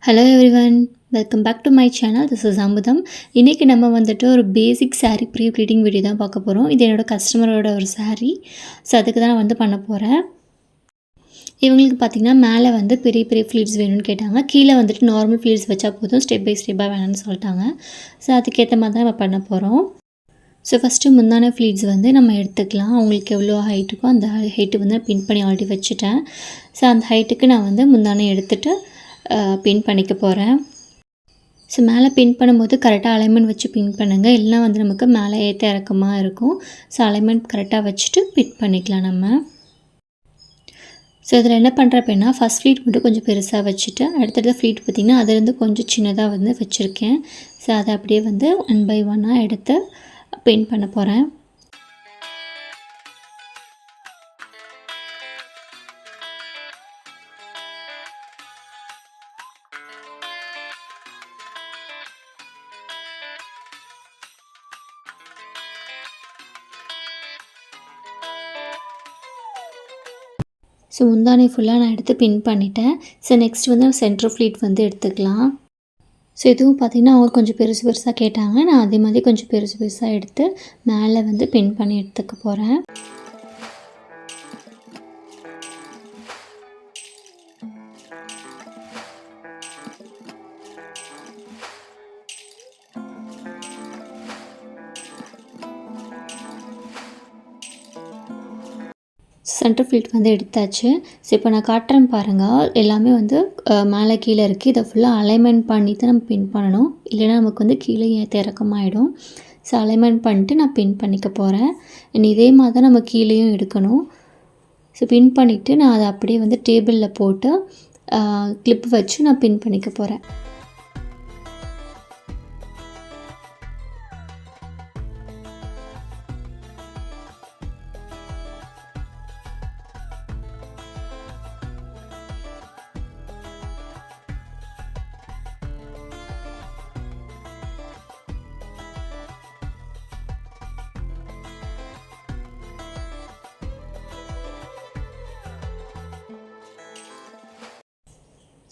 Hello everyone, welcome back to my channel. This is Amudham. இன்றைக்கி நம்ம வந்துட்டு ஒரு basic saree pre pleating video தான் பார்க்க போகிறோம். இது என்னோடய கஸ்டமரோட ஒரு saree. ஸோ அதுக்கு தான் நான் வந்து பண்ண போகிறேன். இவங்களுக்கு பார்த்திங்கன்னா மேலே வந்து பெரிய பெரிய ஃப்ளீட்ஸ் வேணும்னு கேட்டாங்க. கீழே வந்துட்டு நார்மல் ஃப்ளீட்ஸ் வச்சா போதும், ஸ்டெப் பை ஸ்டெப்பாக வேணும்னு சொல்லிட்டாங்க. ஸோ அதுக்கேற்ற மாதிரி தான் நம்ம பண்ண போகிறோம். ஸோ ஃபஸ்ட்டு முந்தான ஃப்ளீட்ஸ் வந்து நம்ம எடுத்துக்கலாம். அவங்களுக்கு எவ்வளோ ஹைட்டுக்கோ அந்த ஹைட்டு வந்து பின் பண்ணி ஆல்ரெடி வச்சுட்டேன். ஸோ அந்த ஹைட்டுக்கு நான் வந்து முந்தானை எடுத்துகிட்டு பின் பண்ணிக்க போகிறேன். ஸோ மேலே பின் பண்ணும்போது கரெக்டாக அலைன்மெண்ட் வச்சு பின் பண்ணுங்கள். இல்லைனா வந்து நமக்கு மேலே ஏற்ற இறக்கமாக இருக்கும். ஸோ அலைன்மெண்ட் கரெக்டாக வச்சுட்டு பின் பண்ணிக்கலாம் நம்ம. ஸோ இதில் என்ன பண்ணுறேன் அப்படின்னா, ஃபஸ்ட் ஃப்ளீட் மட்டும் கொஞ்சம் பெருசாக வச்சுட்டு, அடுத்தடுத்த ஃப்ளீட் பார்த்திங்கன்னா அதுலேருந்து கொஞ்சம் சின்னதாக வந்து வச்சுருக்கேன். ஸோ அதை அப்படியே வந்து 1 by 1 எடுத்து பின் பண்ண போகிறேன். ஸோ முந்தானை ஃபுல்லாக நான் எடுத்து பின் பண்ணிட்டேன். ஸோ நெக்ஸ்ட் வந்து சென்டர் ஃப்ளீட் வந்து எடுத்துக்கலாம். ஸோ இதுவும் பார்த்திங்கன்னா அவங்க கொஞ்சம் பெருசு பெருசாக கேட்டாங்க. நான் அதே மாதிரி கொஞ்சம் பெருசு பெருசாக எடுத்து மேலே வந்து பின் பண்ணி எடுத்துக்க போகிறேன். சென்டர் ஃப்ளீட் வந்து எடுத்தாச்சு. ஸோ இப்போ நான் காட்டுறேன் பாருங்கள். எல்லாமே வந்து மேலே கீழே இருக்குது. இதை ஃபுல்லாக அலைன்மெண்ட் பண்ணி தான் நம்ம பின் பண்ணணும். இல்லைனா நமக்கு வந்து கீழே ஏற்ற இறக்கமாகிடும். ஸோ அலைன்மெண்ட் பண்ணிட்டு நான் பின் பண்ணிக்க போகிறேன். இதே மாதிரி தான் நம்ம கீழேயும் எடுக்கணும். ஸோ பின் பண்ணிவிட்டு நான் அதை அப்படியே வந்து டேபிளில் போட்டு கிளிப் வச்சு நான் பின் பண்ணிக்க போகிறேன்.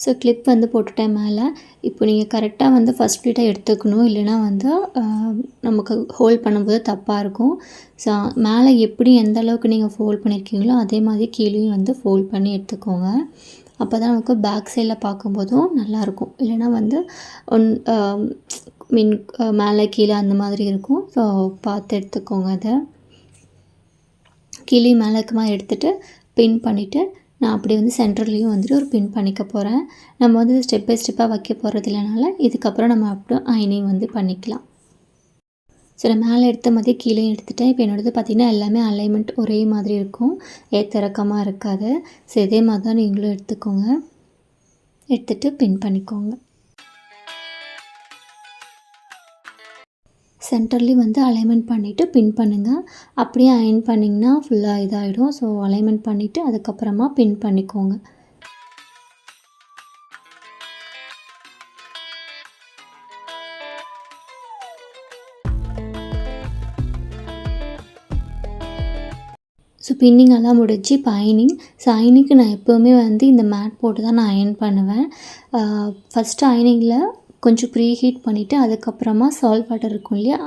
ஸோ கிளிப் வந்து போட்டுட்டேன் மேலே. இப்போ நீங்கள் கரெக்டாக வந்து ஃபஸ்ட் ஃப்ளீட்டை எடுத்துக்கணும். இல்லைனா வந்து நமக்கு ஹோல்ட் பண்ணும்போது தப்பாக இருக்கும். ஸோ மேலே எப்படி எந்த அளவுக்கு நீங்கள் ஃபோல்ட் பண்ணியிருக்கீங்களோ அதே மாதிரி கீழேயும் வந்து ஃபோல்ட் பண்ணி எடுத்துக்கோங்க. அப்போ தான் நமக்கு பேக் சைடில் பார்க்கும்போதும் நல்லாயிருக்கும். இல்லைனா வந்து மீன் மேலே கீழே அந்த மாதிரி இருக்கும். ஸோ பார்த்து எடுத்துக்கோங்க. அதை கீழே மேலே இருக்கமா எடுத்துகிட்டு பின் பண்ணிவிட்டு நான் அப்படியே வந்து சென்டர்லேயும் வந்துட்டு ஒரு பின் பண்ணிக்க போகிறேன். நம்ம வந்து ஸ்டெப் பை ஸ்டெப்பாக வைக்க போகிறது இல்லைனால இதுக்கப்புறம் நம்ம அப்படியே அயனிங் வந்து பண்ணிக்கலாம். ஸோ நான் மேலே எடுத்த மாதிரி கீழே எடுத்துட்டேன். இப்போ என்னோடது பார்த்திங்கன்னா எல்லாமே அலைன்மெண்ட் ஒரே மாதிரி இருக்கும். ஏற்ற இறக்கமாக இருக்காது. ஸோ இதே மாதிரி தான் நீங்களும் எடுத்துக்கோங்க. எடுத்துகிட்டு பின் பண்ணிக்கோங்க. சென்டர்லேயும் வந்து அலைன்மெண்ட் பண்ணிவிட்டு பின் பண்ணுங்கள். அப்படியே அயன் பண்ணிங்கன்னா ஃபுல்லாக இதாகிடும். ஸோ அலைன்மெண்ட் பண்ணிவிட்டு அதுக்கப்புறமா பின் பண்ணிக்கோங்க. ஸோ பின்னிங் எல்லாம் முடிஞ்சு இப்போ அயனிங். ஸோ அயனிங்க்கு நான் எப்போவுமே வந்து இந்த மேட் போட்டு தான் நான் அயன் பண்ணுவேன். ஃபஸ்ட்டு அயனிங்கில் கொஞ்சம் ப்ரீ ஹீட் பண்ணிவிட்டு அதுக்கப்புறமா சால்ட் வாட்டர் இருக்கும் இல்லையா,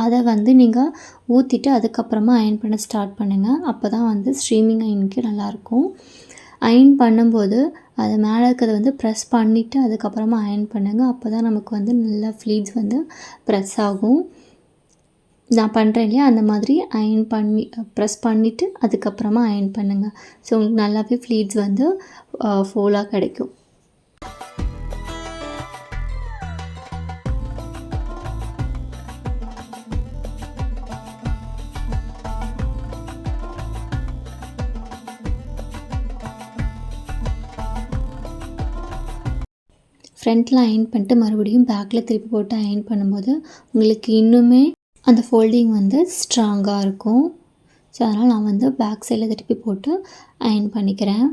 அதை வந்து நீங்கள் ஊற்றிட்டு அதுக்கப்புறமா அயன் பண்ண ஸ்டார்ட் பண்ணுங்கள். அப்போ தான் வந்து ஸ்ட்ரீமிங் அயனுக்கு நல்லாயிருக்கும். அயன் பண்ணும்போது அதை மேலே இருக்கிறத வந்து ப்ரெஸ் பண்ணிவிட்டு அதுக்கப்புறமா அயன் பண்ணுங்கள். அப்போ தான் நமக்கு வந்து நல்லா ஃப்ளீட்ஸ் வந்து ப்ரெஸ் ஆகும். நான் பண்ணுறேன் இல்லையா, அந்த மாதிரி அயன் பண்ணி ப்ரெஸ் பண்ணிவிட்டு அதுக்கப்புறமா அயன் பண்ணுங்கள். ஸோ உங்களுக்கு நல்லாவே ஃப்ளீட்ஸ் வந்து ஃபோலாக கிடைக்கும். ஃப்ரண்ட்டில் அயன் பண்ணிட்டு மறுபடியும் பேக்கில் திருப்பி போட்டு அயன் பண்ணும்போது உங்களுக்கு இன்னுமே அந்த ஃபோல்டிங் வந்து ஸ்ட்ராங்காக இருக்கும். ஸோ அதனால் நான் வந்து பேக் சைடில் திருப்பி போட்டு அயன் பண்ணிக்கிறேன்.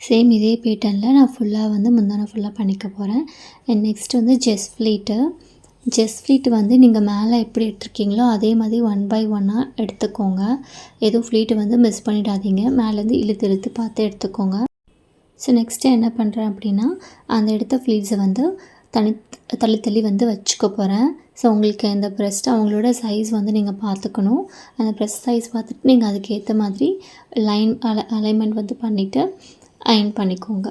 சேம் இதே பேட்டர்னில் நான் ஃபுல்லாக வந்து முந்தானை ஃபுல்லாக பண்ணிக்க போகிறேன். அண்ட் நெக்ஸ்ட் வந்து செஸ்ட் ஃப்ளீட் வந்து நீங்கள் மேலே எப்படி எடுத்துருக்கீங்களோ அதே மாதிரி 1 பை 1 எடுத்துக்கோங்க. எதுவும் ஃப்ளீட்டு வந்து மிஸ் பண்ணிடாதீங்க. மேலேருந்து இழுத்து இழுத்து பார்த்து எடுத்துக்கோங்க. ஸோ நெக்ஸ்ட்டு என்ன பண்ணுறேன் அப்படின்னா, அந்த எடுத்த ஃப்ளீட்ஸை வந்து தள்ளி தள்ளி வந்து வச்சுக்க போகிறேன். ஸோ உங்களுக்கு அந்த ப்ரெஸ்ட் அவங்களோட சைஸ் வந்து நீங்கள் பார்த்துக்கணும். அந்த ப்ரெஸ் சைஸ் பார்த்துட்டு நீங்கள் அதுக்கேற்ற மாதிரி அலைன்மெண்ட் வந்து பண்ணிவிட்டு அயர்ன் பண்ணிக்கோங்க.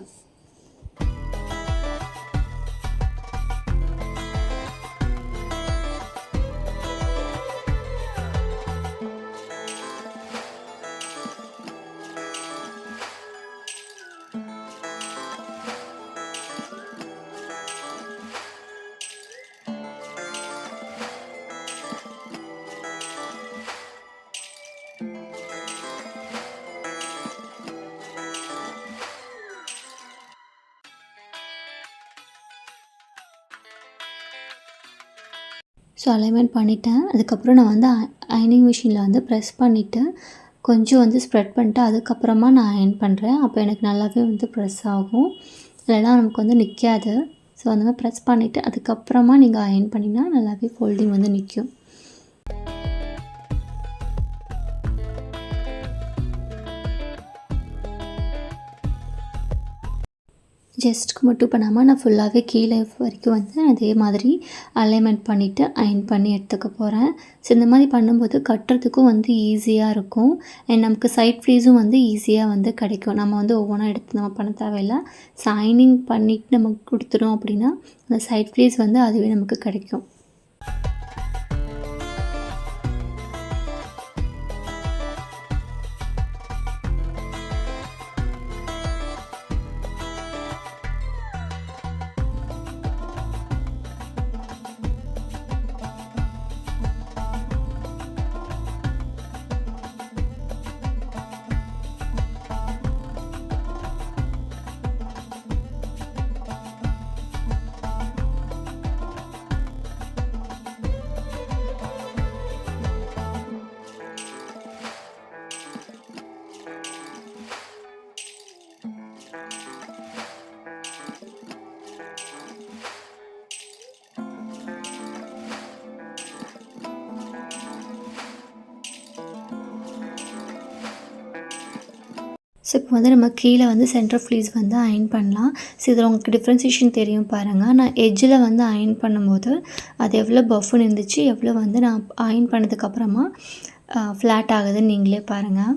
ஸோ அலைன்மெண்ட் பண்ணிட்டேன். அதுக்கப்புறம் நான் வந்து அயர்னிங் மிஷினில் வந்து ப்ரெஸ் பண்ணிவிட்டு கொஞ்சம் வந்து ஸ்ப்ரெட் பண்ணிட்டு அதுக்கப்புறமா நான் அயர்ன் பண்ணுறேன். அப்போ எனக்கு நல்லாவே வந்து ப்ரெஸ் ஆகும். இல்லைனா நமக்கு வந்து நிற்காது. ஸோ அந்த மாதிரி ப்ரெஸ் பண்ணிவிட்டு அதுக்கப்புறமா நீங்கள் அயர்ன் பண்ணிங்கன்னா நல்லாவே ஃபோல்டிங் வந்து நிற்கும். செஸ்ட்டுக்கு மட்டும் பண்ணாமல் நான் ஃபுல்லாகவே கீழே வரைக்கும் வந்து அதே மாதிரி அலைன்மெண்ட் பண்ணிவிட்டு அயர்ன் பண்ணி எடுத்துக்க போகிறேன். ஸோ இந்த மாதிரி பண்ணும்போது கட்டுறதுக்கும் வந்து ஈஸியாக இருக்கும். அண்ட் நமக்கு சைட் ஃப்ளீஸும் வந்து ஈஸியாக வந்து கிடைக்கும். நம்ம வந்து ஒவ்வொன்றா எடுத்து நம்ம பண்ண தேவையில்லை. ஸோ அயர்னிங் பண்ணிவிட்டு நமக்கு கொடுத்துட்டோம் அப்படின்னா அந்த சைட் ஃப்ளீஸ் வந்து அதுவே நமக்கு கிடைக்கும். ஸோ இப்போ வந்து நம்ம கீழே வந்து சென்டர் ஃப்ளீஸ் வந்து அயர்ன் பண்ணலாம். ஸோ இதில் உங்களுக்கு டிஃப்ரென்சியேஷன் தெரியும் பாருங்கள். நான் எட்ஜில் வந்து அயர்ன் பண்ணும்போது அது எவ்வளோ பஃப்னு இருந்துச்சு, எவ்வளோ வந்து நான் அயர்ன் பண்ணதுக்கப்புறமா ஃப்ளாட் ஆகுதுன்னு நீங்களே பாருங்கள்.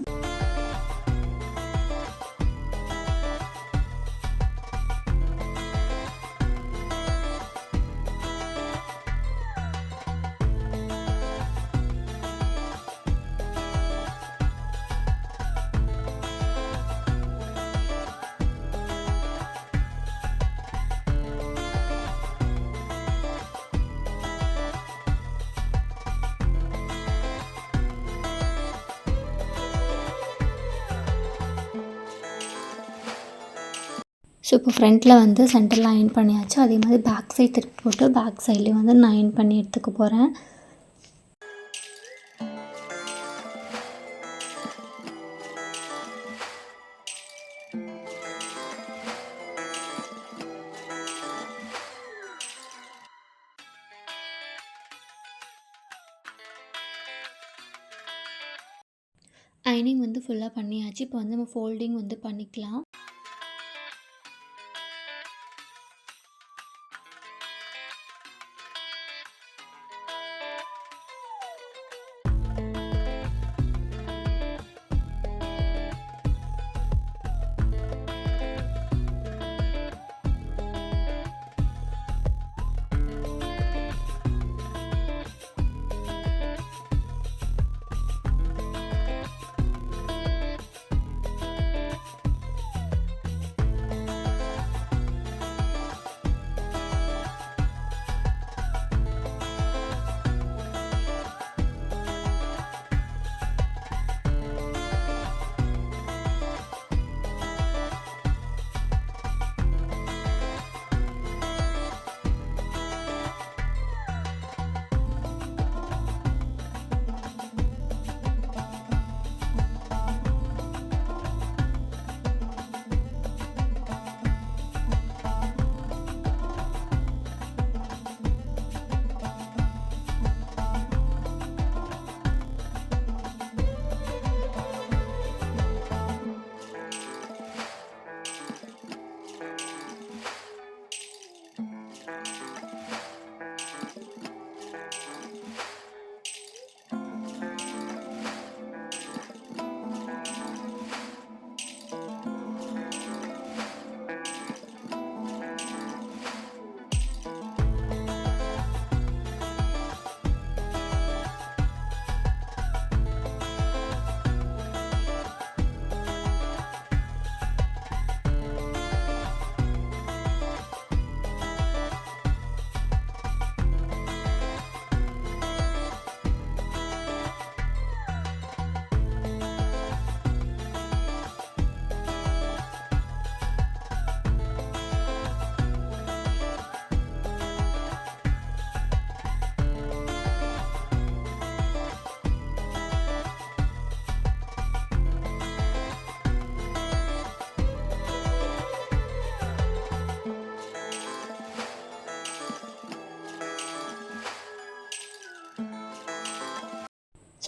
ஸோ இப்போ ஃப்ரண்ட்டில் வந்து சென்டரில் அயர்ன் பண்ணியாச்சு. அதே மாதிரி பேக் சைட் திருப்பி போட்டு பேக் சைட்லேயும் வந்து நான் அயர்ன் பண்ணி எடுத்துக்க போகிறேன். அயர்னிங் வந்து ஃபுல்லாக பண்ணியாச்சு. இப்போ வந்து நம்ம ஃபோல்டிங் வந்து பண்ணிக்கலாம்.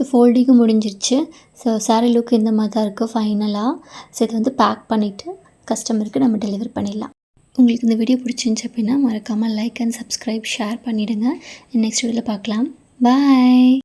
ஸோ ஃபோல்டிங்கும் முடிஞ்சிருச்சு. ஸோ சாரீ லுக் இந்த மாதிரி தான் இருக்குது ஃபைனலாக. ஸோ இதை வந்து பேக் பண்ணிவிட்டு கஸ்டமருக்கு நம்ம டெலிவர் பண்ணிடலாம். உங்களுக்கு இந்த வீடியோ பிடிச்சிருந்துச்சி அப்படின்னா மறக்காமல் லைக் அண்ட் சப்ஸ்கிரைப் ஷேர் பண்ணிவிடுங்க. நெக்ஸ்ட் வீடியோவில் பார்க்கலாம். பாய்.